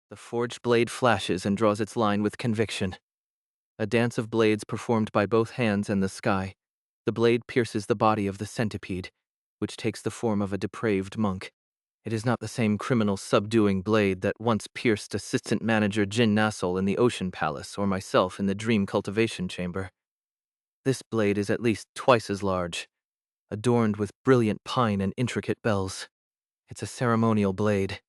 The forged blade flashes and draws its line with conviction. A dance of blades performed by both hands and the sky. The blade pierces the body of the centipede, which takes the form of a depraved monk. It is not the same criminal subduing blade that once pierced assistant manager Jin Nassel in the Ocean Palace or myself in the Dream Cultivation Chamber. This blade is at least twice as large, adorned with brilliant pine and intricate bells. It's a ceremonial blade,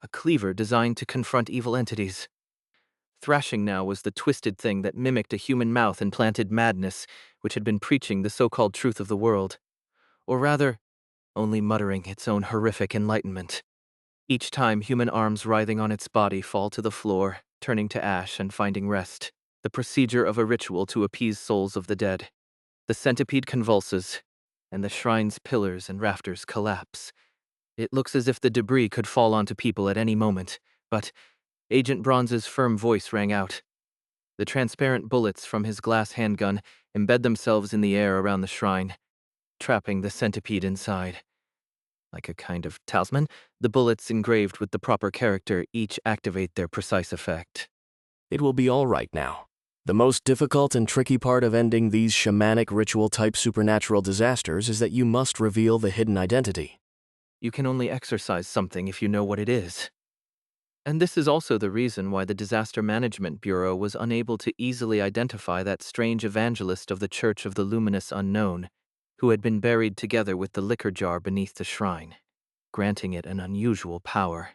a cleaver designed to confront evil entities. Thrashing now was the twisted thing that mimicked a human mouth and planted madness, which had been preaching the so-called truth of the world. Or rather, only muttering its own horrific enlightenment. Each time human arms writhing on its body fall to the floor, turning to ash and finding rest. The procedure of a ritual to appease souls of the dead. The centipede convulses, and the shrine's pillars and rafters collapse. It looks as if the debris could fall onto people at any moment, but Agent Bronze's firm voice rang out. The transparent bullets from his glass handgun embed themselves in the air around the shrine, trapping the centipede inside. Like a kind of talisman, the bullets engraved with the proper character each activate their precise effect. It will be all right now. The most difficult and tricky part of ending these shamanic ritual-type supernatural disasters is that you must reveal the hidden identity. You can only exorcise something if you know what it is. And this is also the reason why the Disaster Management Bureau was unable to easily identify that strange evangelist of the Church of the Luminous Unknown, who had been buried together with the liquor jar beneath the shrine, granting it an unusual power.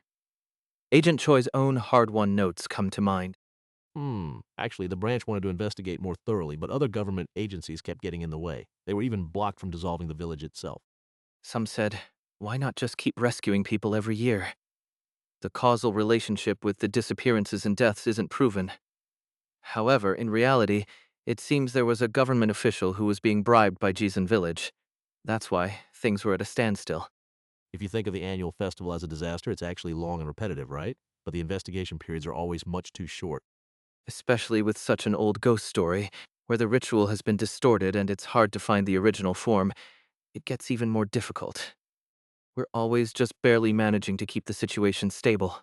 Agent Choi's own hard-won notes come to mind. Actually, the branch wanted to investigate more thoroughly, but other government agencies kept getting in the way. They were even blocked from dissolving the village itself. Some said, why not just keep rescuing people every year? The causal relationship with the disappearances and deaths isn't proven. However, in reality, it seems there was a government official who was being bribed by Jizan Village. That's why things were at a standstill. If you think of the annual festival as a disaster, it's actually long and repetitive, right? But the investigation periods are always much too short. Especially with such an old ghost story, where the ritual has been distorted and it's hard to find the original form, it gets even more difficult. We're always just barely managing to keep the situation stable.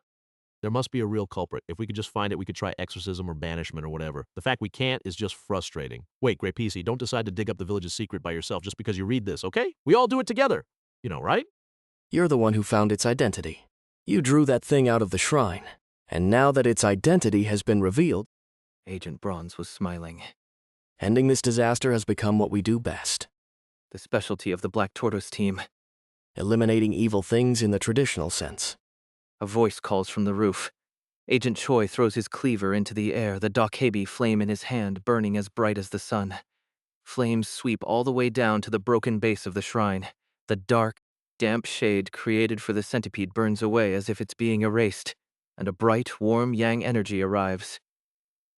There must be a real culprit. If we could just find it, we could try exorcism or banishment or whatever. The fact we can't is just frustrating. Wait, Great PC, don't decide to dig up the village's secret by yourself just because you read this, okay? We all do it together. You know, right? You're the one who found its identity. You drew that thing out of the shrine, and now that its identity has been revealed, Agent Bronze was smiling. ending this disaster has become what we do best. The specialty of the Black Tortoise team. Eliminating evil things in the traditional sense. A voice calls from the roof. Agent Choi throws his cleaver into the air, the Dokebi flame in his hand burning as bright as the sun. Flames sweep all the way down to the broken base of the shrine. The dark, damp shade created for the centipede burns away as if it's being erased, and a bright, warm yang energy arrives.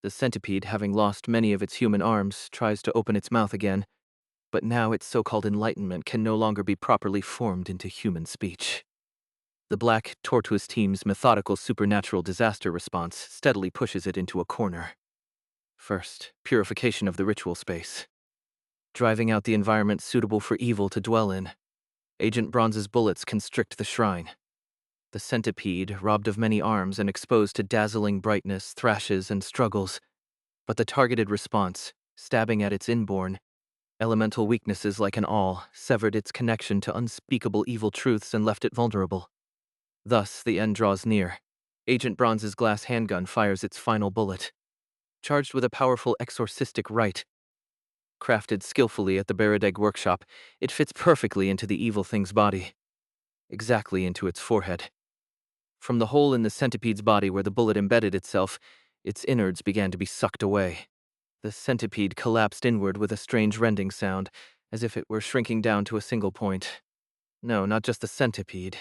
The centipede, having lost many of its human arms, tries to open its mouth again, but now its so-called enlightenment can no longer be properly formed into human speech. The Black Tortoise team's methodical supernatural disaster response steadily pushes it into a corner. First, purification of the ritual space. Driving out the environment suitable for evil to dwell in. Agent Bronze's bullets constrict the shrine. The centipede, robbed of many arms and exposed to dazzling brightness, thrashes and struggles. But the targeted response, stabbing at its inborn, elemental weaknesses like an awl, severed its connection to unspeakable evil truths and left it vulnerable. Thus, the end draws near. Agent Bronze's glass handgun fires its final bullet. Charged with a powerful exorcistic rite. Crafted skillfully at the Baradeg workshop, it fits perfectly into the evil thing's body. Exactly into its forehead. From the hole in the centipede's body where the bullet embedded itself, its innards began to be sucked away. The centipede collapsed inward with a strange rending sound, as if it were shrinking down to a single point. No, not just the centipede.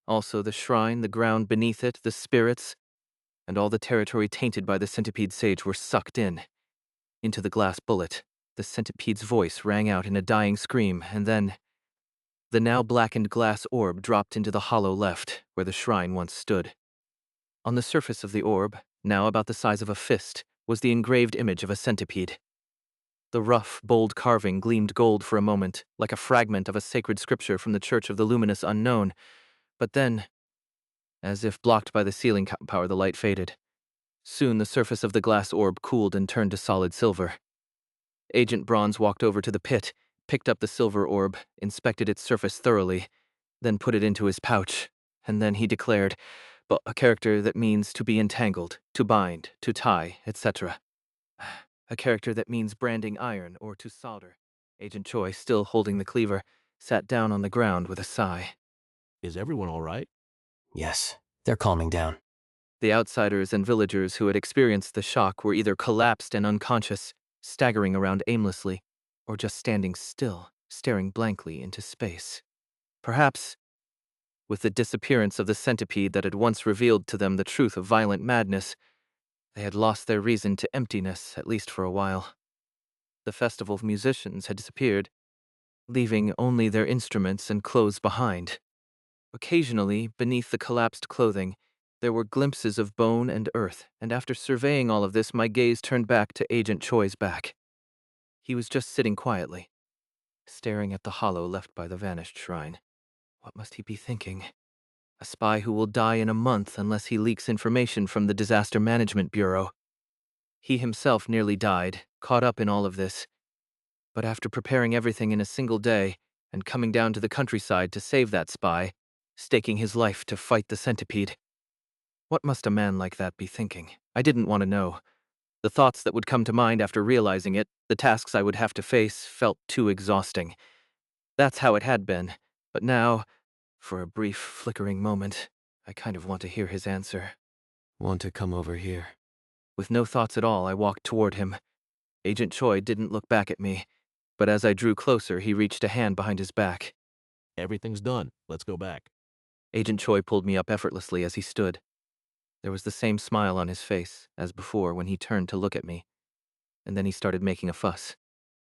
Also the shrine, the ground beneath it, the spirits, and all the territory tainted by the centipede sage were sucked in. Into the glass bullet, the centipede's voice rang out in a dying scream, and then the now blackened glass orb dropped into the hollow left, where the shrine once stood. On the surface of the orb, now about the size of a fist, was the engraved image of a centipede. The rough, bold carving gleamed gold for a moment, like a fragment of a sacred scripture from the Church of the Luminous Unknown, but then As if blocked by the ceiling power, the light faded. Soon the surface of the glass orb cooled and turned to solid silver. Agent Bronze walked over to the pit, picked up the silver orb, inspected its surface thoroughly, then put it into his pouch, and then he declared, "But a character that means to be entangled, to bind, to tie, etc. A character that means branding iron or to solder." Agent Choi, still holding the cleaver, sat down on the ground with a sigh. Is everyone all right? Yes, they're calming down. The outsiders and villagers who had experienced the shock were either collapsed and unconscious, staggering around aimlessly, or just standing still, staring blankly into space. Perhaps, with the disappearance of the centipede that had once revealed to them the truth of violent madness, they had lost their reason to emptiness, at least for a while. The festival of musicians had disappeared, leaving only their instruments and clothes behind. Occasionally, beneath the collapsed clothing, there were glimpses of bone and earth, and after surveying all of this, my gaze turned back to Agent Choi's back. He was just sitting quietly, staring at the hollow left by the vanished shrine. What must he be thinking? A spy who will die in a month unless he leaks information from the Disaster Management Bureau. He himself nearly died, caught up in all of this. But after preparing everything in a single day and coming down to the countryside to save that spy, staking his life to fight the centipede. What must a man like that be thinking? I didn't want to know. The thoughts that would come to mind after realizing it, the tasks I would have to face, felt too exhausting. That's how it had been. But now, for a brief, flickering moment, I kind of want to hear his answer. Want to come over here? With no thoughts at all, I walked toward him. Agent Choi didn't look back at me, but as I drew closer, he reached a hand behind his back. Everything's done. Let's go back. Agent Choi pulled me up effortlessly as he stood. There was the same smile on his face as before when he turned to look at me, and then he started making a fuss.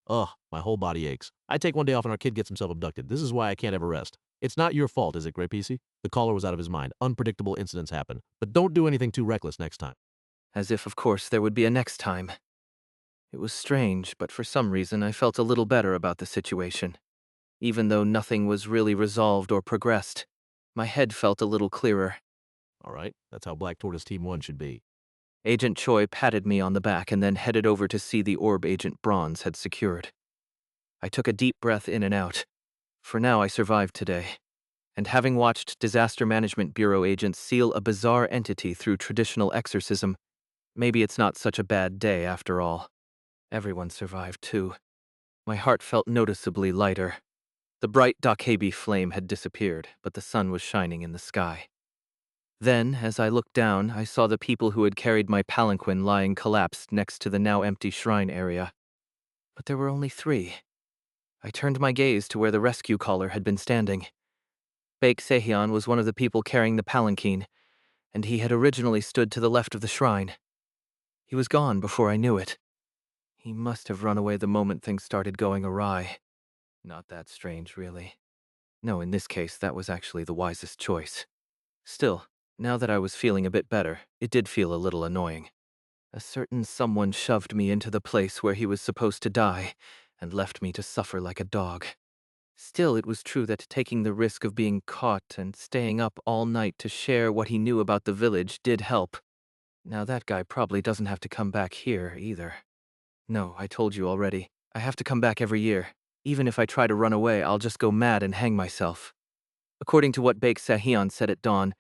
Ugh, my whole body aches. I take one day off and our kid gets himself abducted. This is why I can't ever rest. It's not your fault, is it, Grey PC? The caller was out of his mind. Unpredictable incidents happen. But don't do anything too reckless next time. As if, of course, there would be a next time. It was strange, but for some reason I felt a little better about the situation. Even though nothing was really resolved or progressed, my head felt a little clearer. All right, that's how Black Tortoise Team 1 should be. Agent Choi patted me on the back and then headed over to see the orb Agent Bronze had secured. I took a deep breath in and out. For now, I survived today. And having watched Disaster Management Bureau agents seal a bizarre entity through traditional exorcism, maybe it's not such a bad day after all. Everyone survived too. My heart felt noticeably lighter. The bright Dokebi flame had disappeared, but the sun was shining in the sky. Then, as I looked down, I saw the people who had carried my palanquin lying collapsed next to the now empty shrine area. But there were only 3. I turned my gaze to where the rescue caller had been standing. Baek Sehyun was one of the people carrying the palanquin, and he had originally stood to the left of the shrine. He was gone before I knew it. He must have run away the moment things started going awry. Not that strange, really. No, in this case, that was actually the wisest choice. Still, now that I was feeling a bit better, it did feel a little annoying. A certain someone shoved me into the place where he was supposed to die, and left me to suffer like a dog. Still, it was true that taking the risk of being caught and staying up all night to share what he knew about the village did help. Now that guy probably doesn't have to come back here, either. No, I told you already. I have to come back every year. Even if I try to run away, I'll just go mad and hang myself. According to what Baek Sehyun said at dawn,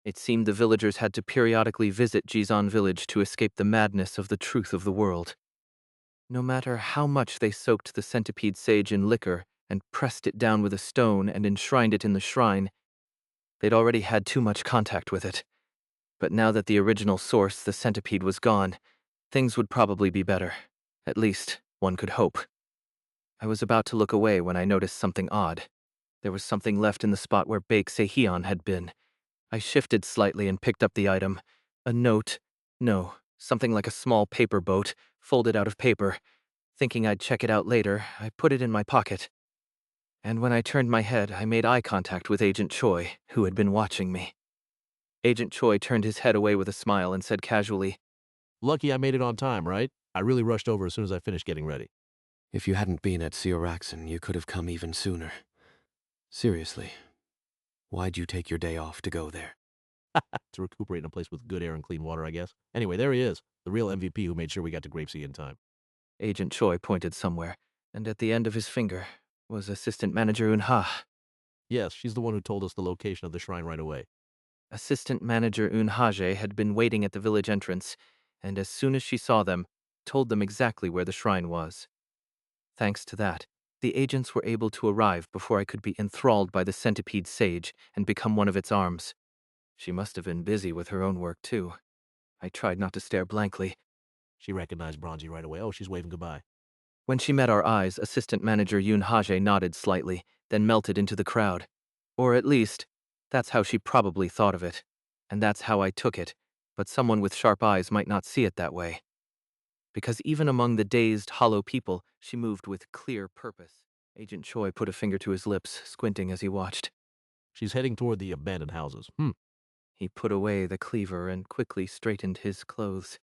it seemed the villagers had to periodically visit Jizan village to escape the madness of the truth of the world. No matter how much they soaked the centipede sage in liquor and pressed it down with a stone and enshrined it in the shrine, they'd already had too much contact with it. But now that the original source, the centipede, was gone, things would probably be better. At least, one could hope. I was about to look away when I noticed something odd. There was something left in the spot where Baek Sehyun had been. I shifted slightly and picked up the item. A note. No, something like a small paper boat, folded out of paper. Thinking I'd check it out later, I put it in my pocket. And when I turned my head, I made eye contact with Agent Choi, who had been watching me. Agent Choi turned his head away with a smile and said casually, Lucky I made it on time, right? I really rushed over as soon as I finished getting ready. If you hadn't been at Seoraxon, you could have come even sooner. Seriously, why'd you take your day off to go there? To recuperate in a place with good air and clean water, I guess. Anyway, there he is, the real MVP who made sure we got to Grape Sea in time. Agent Choi pointed somewhere, and at the end of his finger was Assistant Manager Unha. Yes, she's the one who told us the location of the shrine right away. Assistant Manager Unha had been waiting at the village entrance, and as soon as she saw them, told them exactly where the shrine was. Thanks to that, the agents were able to arrive before I could be enthralled by the centipede sage and become one of its arms. She must have been busy with her own work, too. I tried not to stare blankly. She recognized Bronzy right away. Oh, she's waving goodbye. When she met our eyes, Assistant Manager Yoon Haje nodded slightly, then melted into the crowd. Or at least, that's how she probably thought of it. And that's how I took it, but someone with sharp eyes might not see it that way. Because even among the dazed, hollow people, she moved with clear purpose. Agent Choi put a finger to his lips, squinting as he watched. She's heading toward the abandoned houses. He put away the cleaver and quickly straightened his clothes.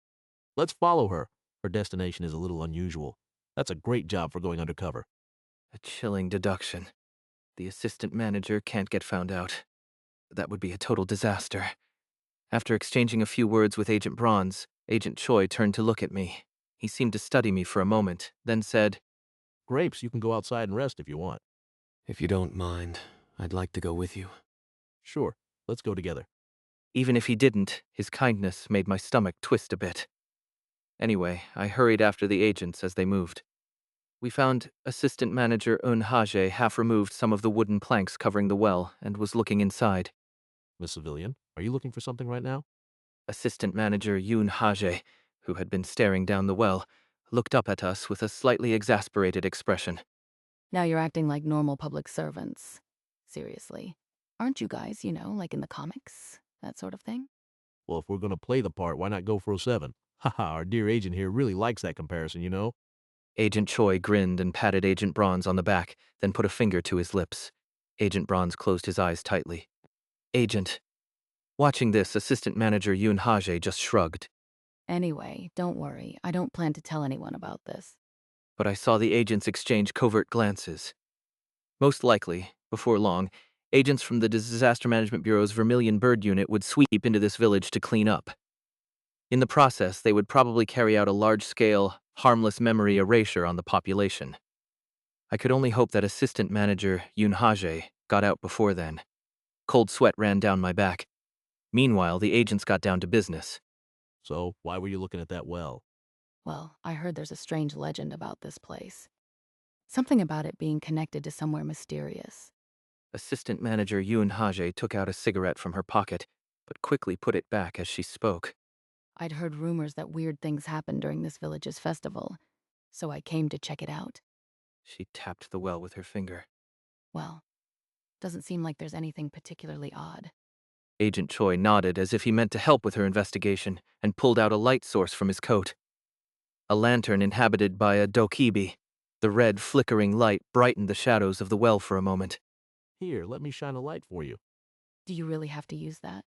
Let's follow her. Her destination is a little unusual. That's a great job for going undercover. A chilling deduction. The assistant manager can't get found out. That would be a total disaster. After exchanging a few words with Agent Bronze, Agent Choi turned to look at me. He seemed to study me for a moment, then said, Grapes, you can go outside and rest if you want. If you don't mind, I'd like to go with you. Sure, let's go together. Even if he didn't, his kindness made my stomach twist a bit. Anyway, I hurried after the agents as they moved. We found Assistant Manager Un Haje half removed some of the wooden planks covering the well and was looking inside. Miss Civilian, are you looking for something right now? Assistant Manager Yoon Haje, who had been staring down the well, looked up at us with a slightly exasperated expression. Now you're acting like normal public servants. Seriously. Aren't you guys, like in the comics? That sort of thing? Well, if we're going to play the part, why not go for a 7? Haha, our dear agent here really likes that comparison, you know? Agent Choi grinned and patted Agent Bronze on the back, then put a finger to his lips. Agent Bronze closed his eyes tightly. Agent. Watching this, Assistant Manager Yoon Haje just shrugged. Anyway, don't worry. I don't plan to tell anyone about this. But I saw the agents exchange covert glances. Most likely, before long, agents from the Disaster Management Bureau's Vermilion Bird Unit would sweep into this village to clean up. In the process, they would probably carry out a large-scale, harmless memory erasure on the population. I could only hope that Assistant Manager Yoon Haje got out before then. Cold sweat ran down my back. Meanwhile, the agents got down to business. So, why were you looking at that well? Well, I heard there's a strange legend about this place. Something about it being connected to somewhere mysterious. Assistant Manager Yoon Haje took out a cigarette from her pocket, but quickly put it back as she spoke. I'd heard rumors that weird things happened during this village's festival, so I came to check it out. She tapped the well with her finger. Well, doesn't seem like there's anything particularly odd. Agent Choi nodded as if he meant to help with her investigation and pulled out a light source from his coat. A lantern inhabited by a dokibi. The red, flickering light brightened the shadows of the well for a moment. Here, let me shine a light for you. Do you really have to use that?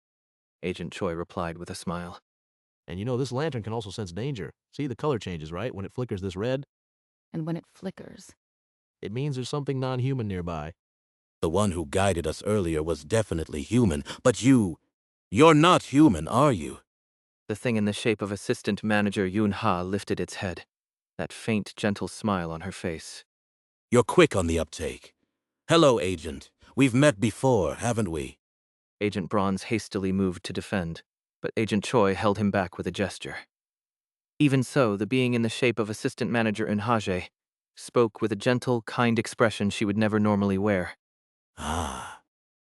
Agent Choi replied with a smile. And you know, this lantern can also sense danger. See, the color changes, right? When it flickers this red, And when it flickers, it means there's something non-human nearby. The one who guided us earlier was definitely human, but you're not human, are you? The thing in the shape of Assistant Manager Yoon Ha lifted its head, that faint, gentle smile on her face. You're quick on the uptake. Hello, Agent. We've met before, haven't we? Agent Bronze hastily moved to defend, but Agent Choi held him back with a gesture. Even so, the being in the shape of Assistant Manager Haje spoke with a gentle, kind expression she would never normally wear. Ah.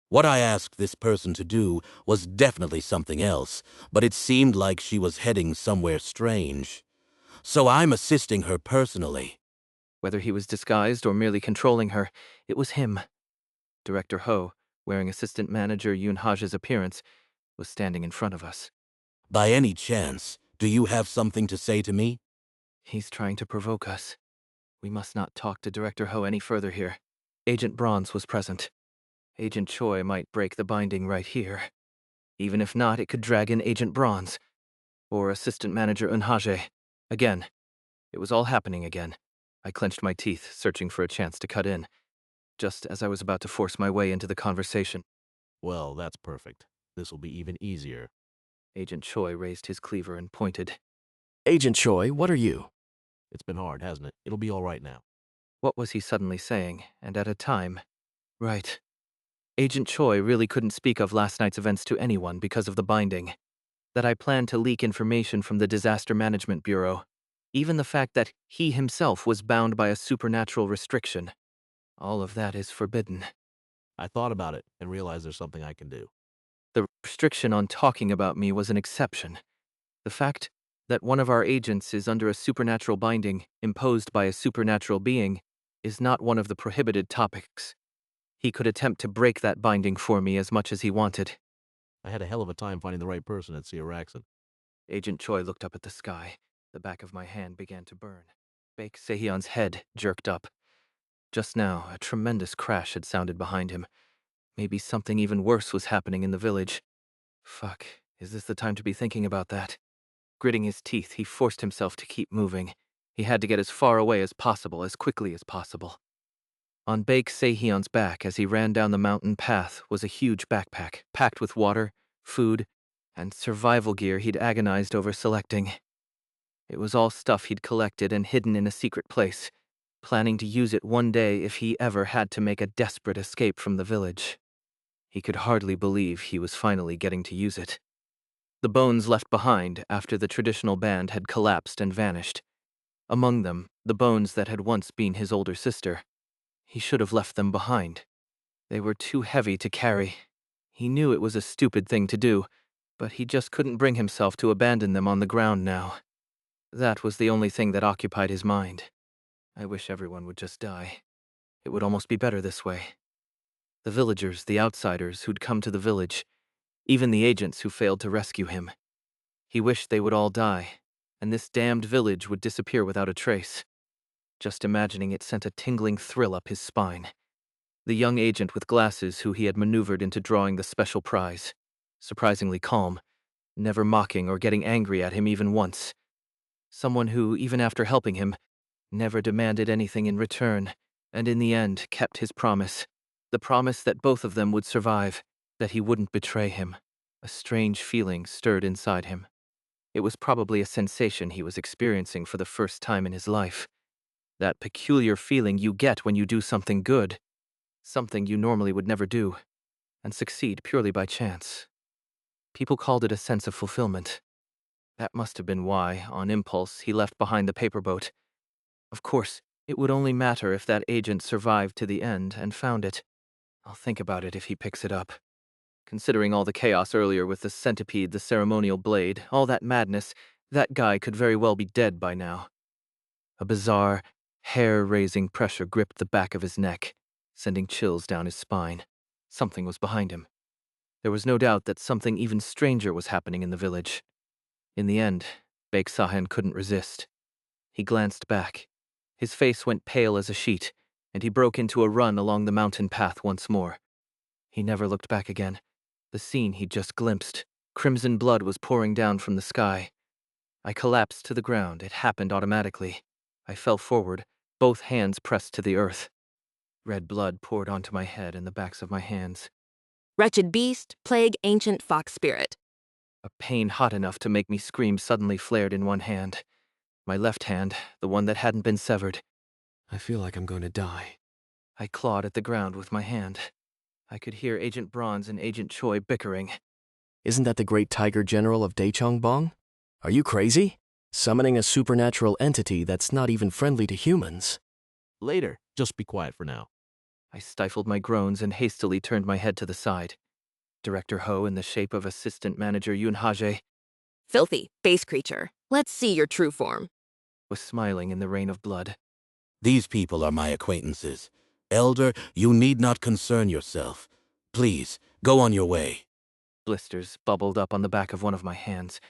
What I asked this person to do was definitely something else, but it seemed like she was heading somewhere strange. So I'm assisting her personally. Whether he was disguised or merely controlling her, it was him. Director Ho, wearing Assistant Manager Yoon Haje's appearance, was standing in front of us. By any chance, do you have something to say to me? He's trying to provoke us. We must not talk to Director Ho any further here. Agent Bronze was present. Agent Choi might break the binding right here. Even if not, it could drag in Agent Bronze. Or Assistant Manager Haje. Again. It was all happening again. I clenched my teeth, searching for a chance to cut in. Just as I was about to force my way into the conversation. Well, that's perfect. This'll be even easier. Agent Choi raised his cleaver and pointed. Agent Choi, what are you? It's been hard, hasn't it? It'll be all right now. What was he suddenly saying, and at a time? Right. Agent Choi really couldn't speak of last night's events to anyone because of the binding. That I planned to leak information from the Disaster Management Bureau. Even the fact that he himself was bound by a supernatural restriction. All of that is forbidden. I thought about it and realized there's something I can do. The restriction on talking about me was an exception. The fact that one of our agents is under a supernatural binding imposed by a supernatural being is not one of the prohibited topics. He could attempt to break that binding for me as much as he wanted. I had a hell of a time finding the right person at Searaxon. Agent Choi looked up at the sky. The back of my hand began to burn. Baek Sehyun's head jerked up. Just now, a tremendous crash had sounded behind him. Maybe something even worse was happening in the village. Fuck, is this the time to be thinking about that? Gritting his teeth, he forced himself to keep moving. He had to get as far away as possible, as quickly as possible. On Baek Sehyun's back as he ran down the mountain path was a huge backpack, packed with water, food, and survival gear he'd agonized over selecting. It was all stuff he'd collected and hidden in a secret place, planning to use it one day if he ever had to make a desperate escape from the village. He could hardly believe he was finally getting to use it. The bones left behind after the traditional band had collapsed and vanished. Among them, the bones that had once been his older sister. He should have left them behind. They were too heavy to carry. He knew it was a stupid thing to do, but he just couldn't bring himself to abandon them on the ground now. That was the only thing that occupied his mind. I wish everyone would just die. It would almost be better this way. The villagers, the outsiders who'd come to the village, even the agents who failed to rescue him. He wished they would all die, and this damned village would disappear without a trace. Just imagining it sent a tingling thrill up his spine. The young agent with glasses who he had maneuvered into drawing the special prize. Surprisingly calm, never mocking or getting angry at him even once. Someone who, even after helping him, never demanded anything in return, and in the end kept his promise. The promise that both of them would survive, that he wouldn't betray him. A strange feeling stirred inside him. It was probably a sensation he was experiencing for the first time in his life. That peculiar feeling you get when you do something good, something you normally would never do, and succeed purely by chance. People called it a sense of fulfillment. That must have been why, on impulse, he left behind the paper boat. Of course, it would only matter if that agent survived to the end and found it. I'll think about it if he picks it up. Considering all the chaos earlier with the centipede, the ceremonial blade, all that madness, that guy could very well be dead by now. A bizarre, hair-raising pressure gripped the back of his neck, sending chills down his spine. Something was behind him. There was no doubt that something even stranger was happening in the village. In the end, Baek Sahan couldn't resist. He glanced back. His face went pale as a sheet, and he broke into a run along the mountain path once more. He never looked back again. The scene he'd just glimpsed. Crimson blood was pouring down from the sky. I collapsed to the ground. It happened automatically. I fell forward, both hands pressed to the earth. Red blood poured onto my head and the backs of my hands. Wretched beast, plague ancient fox spirit. A pain hot enough to make me scream suddenly flared in one hand. My left hand, the one that hadn't been severed. I feel like I'm going to die. I clawed at the ground with my hand. I could hear Agent Bronze and Agent Choi bickering. Isn't that the great tiger general of Daechongbong? Are you crazy? Summoning a supernatural entity that's not even friendly to humans. Later, just be quiet for now. I stifled my groans and hastily turned my head to the side. Director Ho, in the shape of Assistant Manager Yoon Hajae, Filthy, base creature. Let's see your true form. was smiling in the rain of blood. These people are my acquaintances. Elder, you need not concern yourself. Please, go on your way. Blisters bubbled up on the back of one of my hands.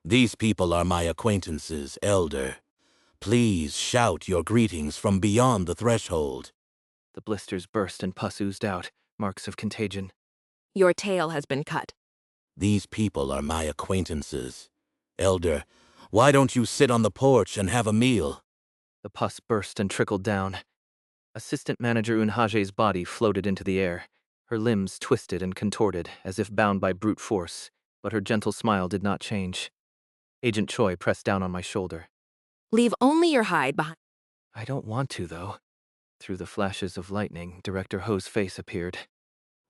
These people are my acquaintances, Elder. Please shout your greetings from beyond the threshold. The blisters burst and pus oozed out, marks of contagion. Your tail has been cut. These people are my acquaintances. Elder, why don't you sit on the porch and have a meal? The pus burst and trickled down. Assistant Manager Eun Hajae's body floated into the air. Her limbs twisted and contorted, as if bound by brute force, but her gentle smile did not change. Agent Choi pressed down on my shoulder. Leave only your hide behind. I don't want to, though. Through the flashes of lightning, Director Ho's face appeared.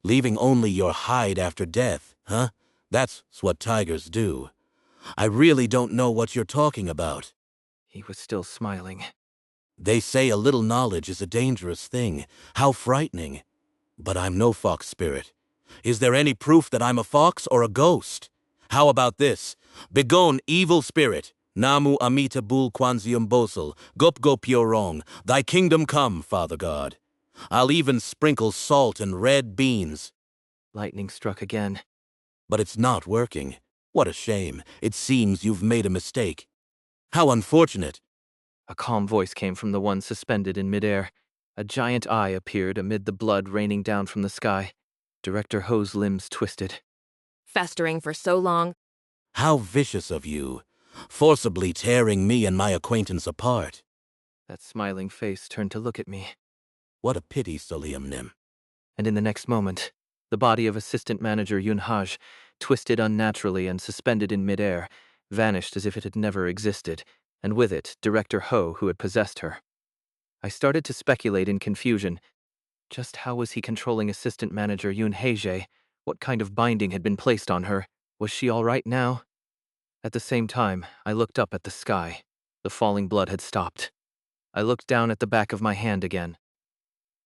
Leaving only your hide after death, huh? That's what tigers do. I really don't know what you're talking about. He was still smiling. They say a little knowledge is a dangerous thing. How frightening. But I'm no fox spirit. Is there any proof that I'm a fox or a ghost? How about this? Begone, evil spirit. Namu Amita Bul Kwanzium Bosel, Gop Gop Yorong, thy kingdom come, Father God. I'll even sprinkle salt and red beans. Lightning struck again. But it's not working. What a shame. It seems you've made a mistake. How unfortunate. A calm voice came from the one suspended in midair. A giant eye appeared amid the blood raining down from the sky. Director Ho's limbs twisted. Festering for so long. How vicious of you, forcibly tearing me and my acquaintance apart. That smiling face turned to look at me. What a pity, Soleum Nim. And in the next moment, the body of Assistant Manager Yun Haj, twisted unnaturally and suspended in midair, vanished as if it had never existed, and with it, Director Ho, who had possessed her. I started to speculate in confusion. Just how was he controlling Assistant Manager Yun Heije? What kind of binding had been placed on her? Was she all right now? At the same time, I looked up at the sky. The falling blood had stopped. I looked down at the back of my hand again.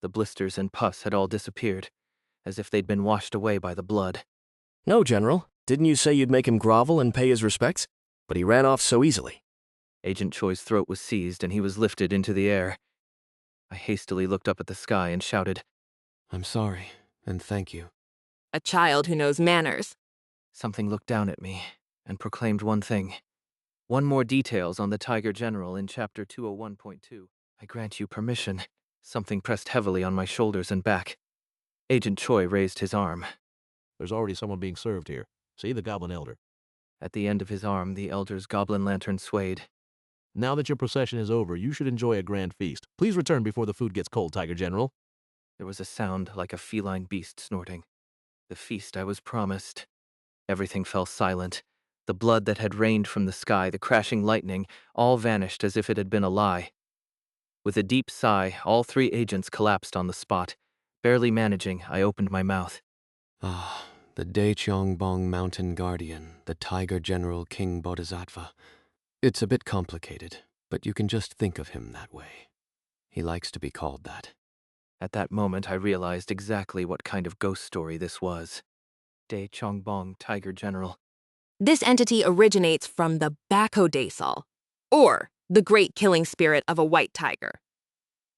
The blisters and pus had all disappeared, as if they'd been washed away by the blood. No, General. Didn't you say you'd make him grovel and pay his respects? But he ran off so easily. Agent Choi's throat was seized and he was lifted into the air. I hastily looked up at the sky and shouted, I'm sorry, and thank you. A child who knows manners. Something looked down at me and proclaimed one thing. One more details on the Tiger General in Chapter 201.2. I grant you permission. Something pressed heavily on my shoulders and back. Agent Choi raised his arm. There's already someone being served here. See, the Goblin Elder. At the end of his arm, the Elder's goblin lantern swayed. Now that your procession is over, you should enjoy a grand feast. Please return before the food gets cold, Tiger General. There was a sound like a feline beast snorting. The feast I was promised. Everything fell silent. The blood that had rained from the sky, the crashing lightning, all vanished as if it had been a lie. With a deep sigh, all three agents collapsed on the spot. Barely managing, I opened my mouth. Ah, the Daechongbong Mountain Guardian, the Tiger General King Bodhisattva. It's a bit complicated, but you can just think of him that way. He likes to be called that. At that moment, I realized exactly what kind of ghost story this was. Daechongbong Tiger General. This entity originates from the Bakodasal, or the great killing spirit of a white tiger.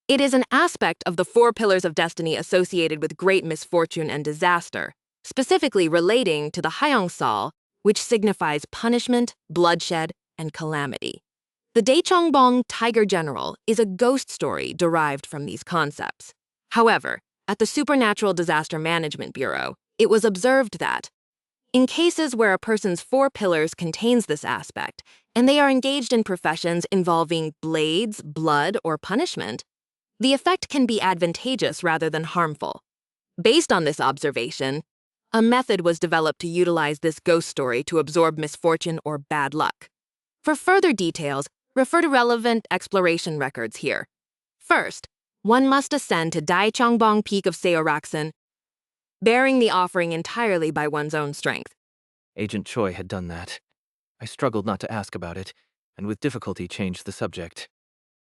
It is an aspect of the four pillars of destiny associated with great misfortune and disaster, specifically relating to the Hayongsal, which signifies punishment, bloodshed, and calamity. The Daechongbong Tiger General is a ghost story derived from these concepts. However, at the Supernatural Disaster Management Bureau, it was observed that, in cases where a person's four pillars contains this aspect, and they are engaged in professions involving blades, blood, or punishment, the effect can be advantageous rather than harmful. Based on this observation, a method was developed to utilize this ghost story to absorb misfortune or bad luck. For further details, refer to relevant exploration records here. First, one must ascend to Daechongbong Peak of Seoraksan, bearing the offering entirely by one's own strength. Agent Choi had done that. I struggled not to ask about it, and with difficulty changed the subject.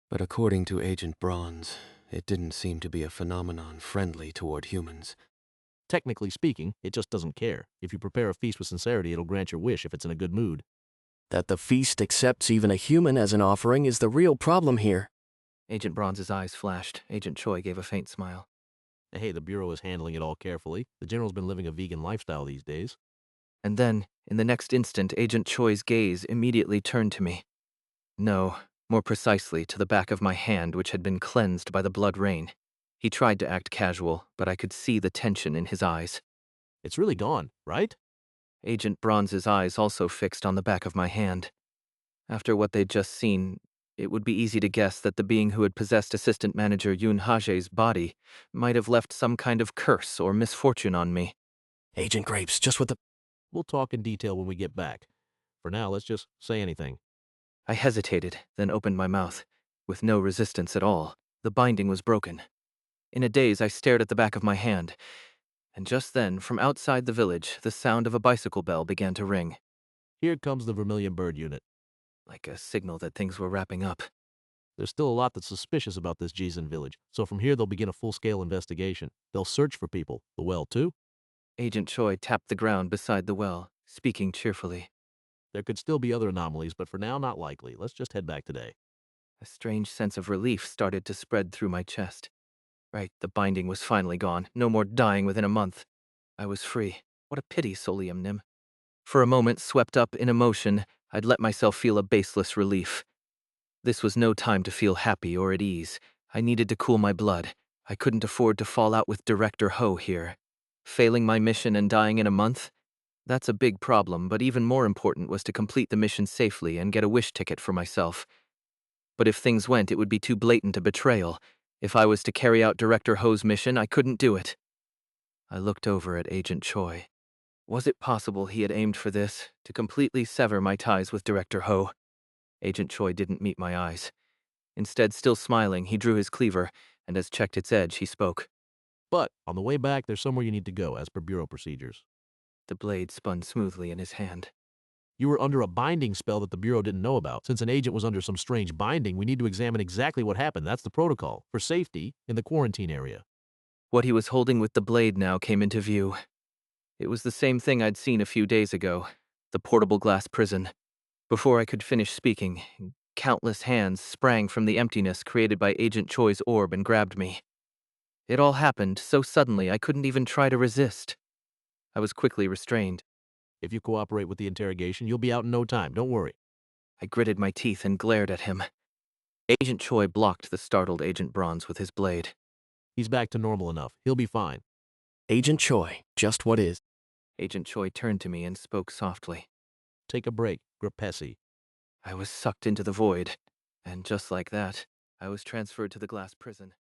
But according to Agent Bronze, it didn't seem to be a phenomenon friendly toward humans. Technically speaking, it just doesn't care. If you prepare a feast with sincerity, it'll grant your wish if it's in a good mood. That the feast accepts even a human as an offering is the real problem here. Agent Bronze's eyes flashed. Agent Choi gave a faint smile. Hey, the Bureau is handling it all carefully. The General's been living a vegan lifestyle these days. And then, in the next instant, Agent Choi's gaze immediately turned to me. No, more precisely to the back of my hand, which had been cleansed by the blood rain. He tried to act casual, but I could see the tension in his eyes. It's really gone, right? Agent Bronze's eyes also fixed on the back of my hand. After what they'd just seen, It would be easy to guess that the being who had possessed Assistant Manager Yoon Haje's body might have left some kind of curse or misfortune on me. Agent Grapes, just what the... We'll talk in detail when we get back. For now, let's just say anything. I hesitated, then opened my mouth. With no resistance at all, the binding was broken. In a daze, I stared at the back of my hand, and just then, from outside the village, the sound of a bicycle bell began to ring, Here comes the Vermilion Bird Unit. like a signal that things were wrapping up. There's still a lot that's suspicious about this Jizan village, so from here they'll begin a full-scale investigation. They'll search for people. The well, too. Agent Choi tapped the ground beside the well, speaking cheerfully. There could still be other anomalies, but for now, not likely. Let's just head back today. A strange sense of relief started to spread through my chest. Right, the binding was finally gone. No more dying within a month. I was free. What a pity, Soleum Nim. For a moment, swept up in emotion, I'd let myself feel a baseless relief. This was no time to feel happy or at ease. I needed to cool my blood. I couldn't afford to fall out with Director Ho here. Failing my mission and dying in a month? That's a big problem, but even more important was to complete the mission safely and get a wish ticket for myself. But if things went, it would be too blatant a betrayal. If I was to carry out Director Ho's mission, I couldn't do it. I looked over at Agent Choi. Was it possible he had aimed for this, to completely sever my ties with Director Ho? Agent Choi didn't meet my eyes. Instead, still smiling, he drew his cleaver, and as checked its edge, he spoke. But on the way back, there's somewhere you need to go, as per Bureau procedures. The blade spun smoothly in his hand. You were under a binding spell that the Bureau didn't know about. Since an agent was under some strange binding, we need to examine exactly what happened. That's the protocol. For safety, in the quarantine area. What he was holding with the blade now came into view. It was the same thing I'd seen a few days ago, the portable glass prison. Before I could finish speaking, countless hands sprang from the emptiness created by Agent Choi's orb and grabbed me. It all happened so suddenly I couldn't even try to resist. I was quickly restrained. If you cooperate with the interrogation, you'll be out in no time. Don't worry. I gritted my teeth and glared at him. Agent Choi blocked the startled Agent Bronze with his blade. He's back to normal enough. He'll be fine. Agent Choi, just what is... Agent Choi turned to me and spoke softly. Take a break, Grapesi. I was sucked into the void, and just like that, I was transferred to the glass prison.